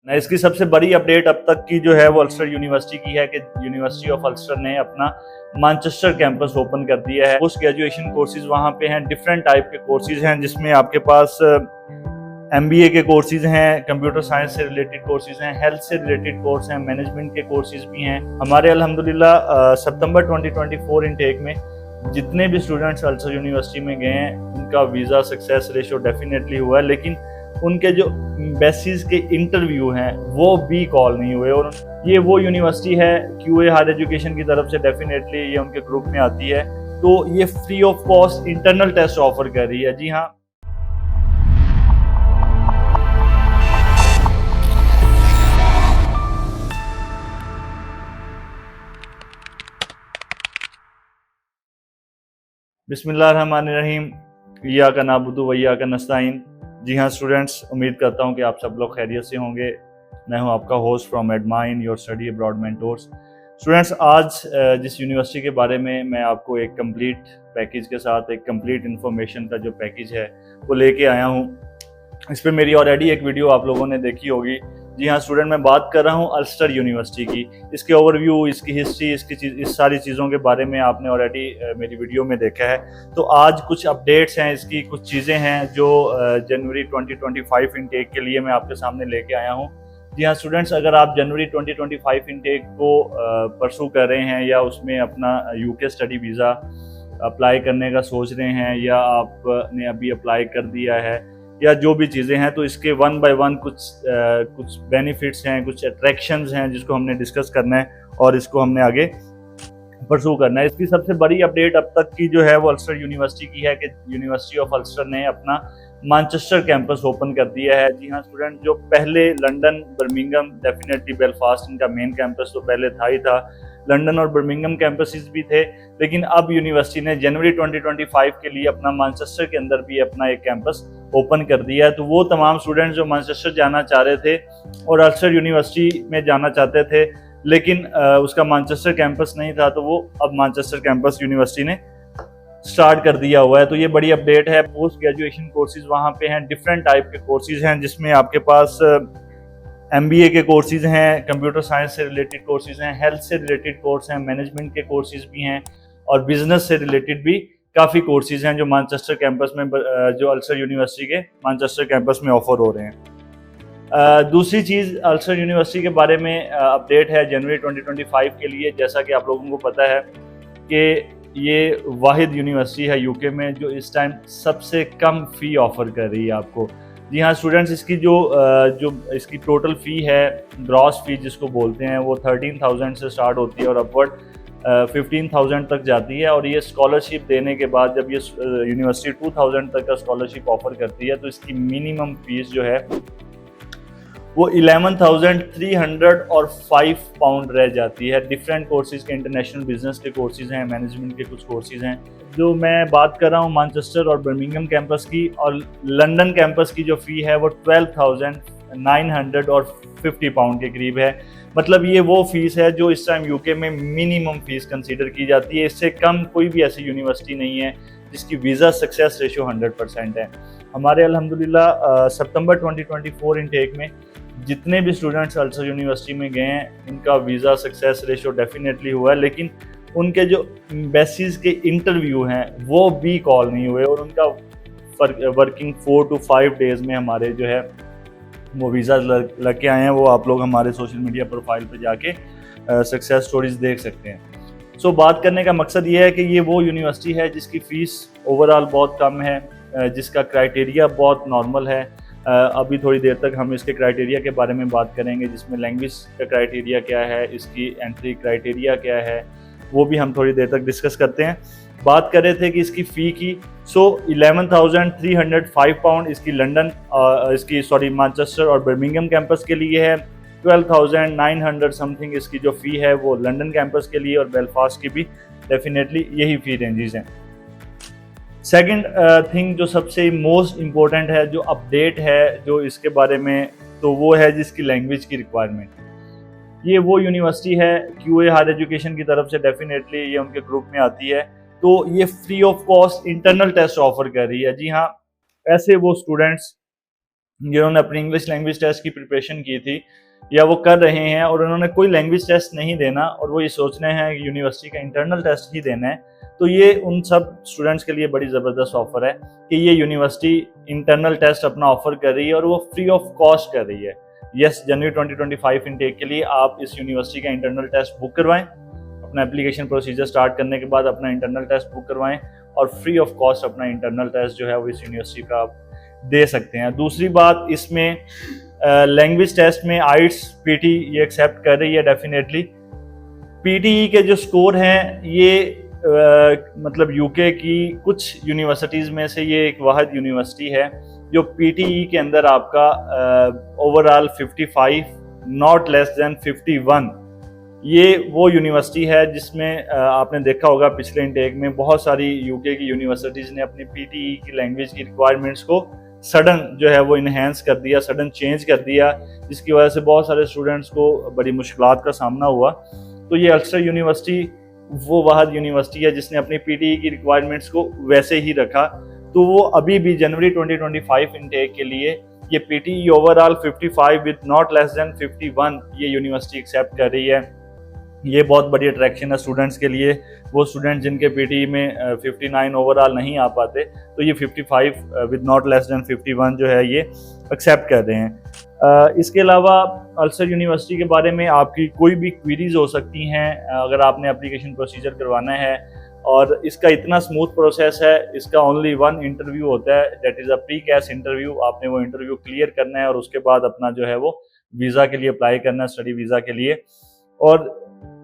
ना इसकी सबसे बड़ी अपडेट अब तक की जो है वो अल्स्टर यूनिवर्सिटी की है कि यूनिवर्सिटी ऑफ अल्स्टर ने अपना मैनचेस्टर कैंपस ओपन कर दिया है। पोस्ट ग्रेजुएशन कोर्सेज वहाँ पे हैं, डिफरेंट टाइप के कोर्सेज हैं जिसमें आपके पास MBA के कोर्सेज हैं, कंप्यूटर साइंस से रिलेटेड कोर्सेज हैं, हेल्थ से रिलेटेड कोर्स हैं, मैनेजमेंट के कोर्सेज भी हैं। हमारे अल्हम्दुलिल्लाह सितंबर 2024 इनटेक में जितने भी स्टूडेंट्स अल्स्टर यूनिवर्सिटी में गए हैं उनका वीज़ा सक्सेस रेशो डेफिनेटली हुआ है, लेकिन उनके जो बेसिस के इंटरव्यू हैं वो भी कॉल नहीं हुए। और ये वो यूनिवर्सिटी है QA हायर एजुकेशन की तरफ से, डेफिनेटली ये उनके ग्रुप में आती है, तो ये free of cost internal test offer कर रही है। जी हाँ, बिस्मिल्लाहिर्रहमानिर्रहीम, इय्याका नअबुदु व इय्याका नस्तईन। जी हाँ स्टूडेंट्स, उम्मीद करता हूँ कि आप सब लोग खैरियत से होंगे। मैं हूँ आपका host from Admine your study abroad mentors. Students, आज जिस यूनिवर्सिटी के बारे में मैं आपको एक कंप्लीट पैकेज के साथ, एक कंप्लीट इन्फॉर्मेशन का जो पैकेज है वो लेके आया हूँ। इस पर मेरी ऑलरेडी एक वीडियो आप लोगों ने देखी होगी। जी हाँ स्टूडेंट, मैं बात कर रहा हूँ अल्स्टर यूनिवर्सिटी की। इसके ओवरव्यू, इसकी हिस्ट्री, इस सारी चीज़ों के बारे में आपने ऑलरेडी मेरी वीडियो में देखा है। तो आज कुछ अपडेट्स हैं, इसकी कुछ चीज़ें हैं जो जनवरी 2025 इनटेक के लिए मैं आपके सामने लेके आया हूँ। जी हाँ स्टूडेंट्स, अगर आप जनवरी 2025 इनटेक को परसू कर रहे हैं या उसमें अपना UK स्टडी वीज़ा अप्लाई करने का सोच रहे हैं, या आपने अभी अप्लाई कर दिया है, या जो भी चीज़ें हैं, तो इसके वन बाय वन कुछ बेनिफिट्स हैं, कुछ अट्रैक्शंस हैं जिसको हमने डिस्कस करना है और इसको हमने आगे परसू करना है। इसकी सबसे बड़ी अपडेट अब तक की जो है वो अल्स्टर यूनिवर्सिटी की है कि यूनिवर्सिटी ऑफ अल्स्टर ने अपना मैनचेस्टर कैंपस ओपन कर दिया है। जी हाँ स्टूडेंट, जो पहले लंदन, बर्मिंघम, डेफिनेटली बेलफास्ट इनका मेन कैंपस तो पहले था ही था, लंदन और बर्मिंघम कैंपसेस भी थे, लेकिन अब यूनिवर्सिटी ने जनवरी 2025 के लिए अपना मैनचेस्टर के अंदर भी अपना एक कैंपस ओपन कर दिया है। तो वो तमाम स्टूडेंट्स जो मैनचेस्टर जाना चाह रहे थे और अल्स्टर यूनिवर्सिटी में जाना चाहते थे लेकिन उसका मैनचेस्टर कैंपस नहीं था, तो वो अब मैनचेस्टर कैंपस यूनिवर्सिटी ने स्टार्ट कर दिया हुआ है। तो ये बड़ी अपडेट है। पोस्ट ग्रेजुएशन कोर्सेज वहाँ पे हैं, डिफरेंट टाइप के कोर्सेज हैं जिसमें आपके पास MBA के कोर्सेज हैं, कंप्यूटर साइंस से रिलेटेड कोर्सेज हैं, हेल्थ से रिलेटेड कोर्स हैं, मैनेजमेंट के कोर्सेज भी हैं, और बिजनेस से रिलेटेड भी काफ़ी कोर्सेज हैं जो मैनचेस्टर कैंपस में, जो अल्स्टर यूनिवर्सिटी के मैनचेस्टर कैंपस में ऑफर हो रहे हैं। दूसरी चीज़ अल्स्टर यूनिवर्सिटी के बारे में अपडेट है जनवरी 2025 के लिए। जैसा कि आप लोगों को पता है कि ये वाहिद यूनिवर्सिटी है UK में जो इस टाइम सबसे कम फ़ी ऑफ़र कर रही है आपको। जी हाँ स्टूडेंट्स, इसकी जो इसकी टोटल फ़ी है, ग्रॉस फ़ी जिसको बोलते हैं, वो 13,000 से स्टार्ट होती है और अपवर्ड 15,000 तक जाती है। और ये स्कॉलरशिप देने के बाद जब ये यूनिवर्सिटी 2,000 तक का स्कॉलरशिप ऑफ़र करती है तो इसकी मिनिमम फ़ीस जो है वो 11,305 पाउंड रह जाती है। डिफरेंट कोर्सेज के, इंटरनेशनल बिजनेस के कोर्सेज हैं, मैनेजमेंट के कुछ कोर्सेज हैं। जो मैं बात कर रहा हूँ मैनचेस्टर और बर्मिंघम कैंपस की, और लंदन कैंपस की जो फ़ी है वो 12,950 पाउंड के करीब है। मतलब ये वो फ़ीस है जो इस टाइम UK में मिनिमम फ़ीस कंसीडर की जाती है। इससे कम कोई भी ऐसी यूनिवर्सिटी नहीं है जिसकी वीज़ा सक्सेस रेशो 100% है। हमारे अल्हम्दुलिल्लाह सितंबर 2024 इनटेक में जितने भी स्टूडेंट्स अल्स्टर यूनिवर्सिटी में गए हैं उनका वीज़ा सक्सेस रेशो डेफिनेटली हुआ है, लेकिन उनके जो बेसिस के इंटरव्यू हैं वो भी कॉल नहीं हुए, और उनका वर्किंग 4 to 5 डेज़ में हमारे जो है वो वीज़ा लग के आए हैं। वो आप लोग हमारे सोशल मीडिया प्रोफाइल पे जाके सक्सेस स्टोरीज देख सकते हैं। सो बात करने का मकसद ये है कि ये वो यूनिवर्सिटी है जिसकी फ़ीस ओवरऑल बहुत कम है, जिसका क्राइटेरिया बहुत नॉर्मल है। अभी थोड़ी देर तक हम इसके क्राइटेरिया के बारे में बात करेंगे, जिसमें लैंग्वेज का क्राइटेरिया क्या है, इसकी एंट्री क्राइटेरिया क्या है, वो भी हम थोड़ी देर तक डिस्कस करते हैं। बात कर रहे थे कि इसकी फ़ी की, 11,305 पाउंड इसकी मैनचेस्टर और बर्मिंघम कैंपस के लिए है। 12,900 समथिंग इसकी जो फ़ी है वो लंदन कैंपस के लिए, और बेलफास्ट की भी डेफिनेटली यही फ़ी रेंजेस हैं। सेकंड थिंग जो सबसे मोस्ट इम्पोर्टेंट है, जो अपडेट है जो इसके बारे में, तो वो है जिसकी लैंग्वेज की रिक्वायरमेंट। ये वो यूनिवर्सिटी है QA हायर एजुकेशन की तरफ से, डेफिनेटली ये उनके ग्रुप में आती है, तो ये free of cost internal test offer कर रही है। जी हाँ, ऐसे वो स्टूडेंट्स जिन्होंने अपनी इंग्लिश लैंग्वेज टेस्ट की प्रिपरेशन की थी या वो कर रहे हैं और उन्होंने कोई लैंग्वेज टेस्ट नहीं देना और वो ये सोच रहे हैं कि यूनिवर्सिटी का इंटरनल टेस्ट ही देना है, तो ये उन सब स्टूडेंट्स के लिए बड़ी ज़बरदस्त ऑफर है कि ये यूनिवर्सिटी इंटरनल टेस्ट अपना ऑफर कर रही है और वो फ्री ऑफ कॉस्ट कर रही है। यस, जनवरी 2025 इनटेक के लिए आप इस यूनिवर्सिटी का इंटरनल टेस्ट बुक करवाएं, अपना एप्लीकेशन प्रोसीजर स्टार्ट करने के बाद अपना इंटरनल टेस्ट बुक करवाएं और फ्री ऑफ कॉस्ट अपना इंटरनल टेस्ट जो है वो इस यूनिवर्सिटी का आप दे सकते हैं। दूसरी बात, इसमें लैंग्वेज टेस्ट में आइट्स पीटी ये एक्सेप्ट कर रही है डेफिनेटली। पीटीई के जो स्कोर हैं ये मतलब यूके की कुछ यूनिवर्सिटीज़ में से ये एक वाहिद यूनिवर्सिटी है जो पीटीई के अंदर आपका ओवरऑल 55 नॉट लेस देन 51, ये वो यूनिवर्सिटी है जिसमें आपने देखा होगा पिछले इनटेक में बहुत सारी यूके की यूनिवर्सिटीज़ ने अपनी पीटीई की लैंग्वेज की रिक्वायरमेंट्स को सडन जो है वो इन्हेंस कर दिया, सडन चेंज कर दिया, जिसकी वजह से बहुत सारे स्टूडेंट्स को बड़ी मुश्किलात का सामना हुआ। तो ये अल्स्टर यूनिवर्सिटी वो वाहिद यूनिवर्सिटी है जिसने अपनी पीटीई की रिक्वायरमेंट्स को वैसे ही रखा। तो वो अभी भी जनवरी 2025 इनटेक के लिए ये PTE overall 55 with not less than 51 ये यूनिवर्सिटी एक्सेप्ट कर रही है। ये बहुत बड़ी अट्रैक्शन है स्टूडेंट्स के लिए। वो स्टूडेंट जिनके पीटीई में 59 ओवरऑल नहीं आ पाते, तो ये 55 विद नॉट लेस देन 51 जो है ये एक्सेप्ट कर रहे हैं। इसके अलावा अल्सर यूनिवर्सिटी के बारे में आपकी कोई भी क्वीरीज हो सकती हैं अगर आपने एप्लीकेशन प्रोसीजर करवाना है, और इसका इतना स्मूथ प्रोसेस है। इसका ओनली वन इंटरव्यू होता है, that is a pre CAS interview. आपने वो इंटरव्यू क्लियर करना है और उसके बाद अपना जो है वो वीज़ा के लिए अप्लाई करना है, स्टडी वीज़ा के लिए। और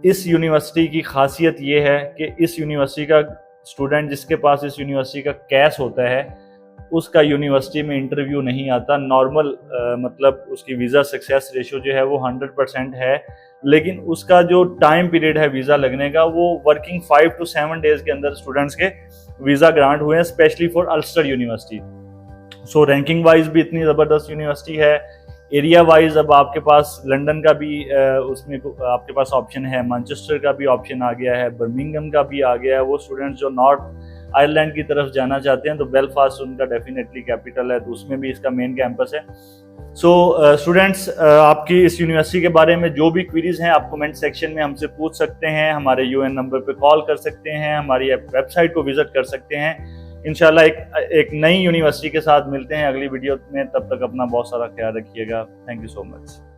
इस यूनिवर्सिटी की खासियत ये है कि इस यूनिवर्सिटी का स्टूडेंट जिसके पास इस यूनिवर्सिटी का कैश होता है उसका यूनिवर्सिटी में इंटरव्यू नहीं आता। नॉर्मल मतलब उसकी वीज़ा सक्सेस रेशो जो है वो 100% है, लेकिन उसका जो टाइम पीरियड है वीज़ा लगने का वो वर्किंग 5 to 7 डेज़ के अंदर स्टूडेंट्स के वीज़ा ग्रांट हुए हैं, specially for Ulster university. So ranking wise भी इतनी ज़बरदस्त यूनिवर्सिटी है। एरिया वाइज अब आपके पास लंदन का भी उसमें आपके पास ऑप्शन है, मैनचेस्टर का भी ऑप्शन आ गया है, बर्मिंघम का भी आ गया है। वो स्टूडेंट्स जो नॉर्थ आयरलैंड की तरफ जाना चाहते हैं तो बेलफास्ट उनका डेफिनेटली कैपिटल है, तो उसमें भी इसका मेन कैंपस है। सो स्टूडेंट्स, आपकी इस यूनिवर्सिटी के बारे में जो भी क्वेरीज हैं आप कमेंट सेक्शन में हमसे पूछ सकते हैं, हमारे यूएन नंबर पे कॉल कर सकते हैं, हमारी वेबसाइट को विजिट कर सकते हैं। इंशाल्लाह एक नई यूनिवर्सिटी के साथ मिलते हैं अगली वीडियो में। तब तक अपना बहुत सारा ख्याल रखिएगा। Thank you so much.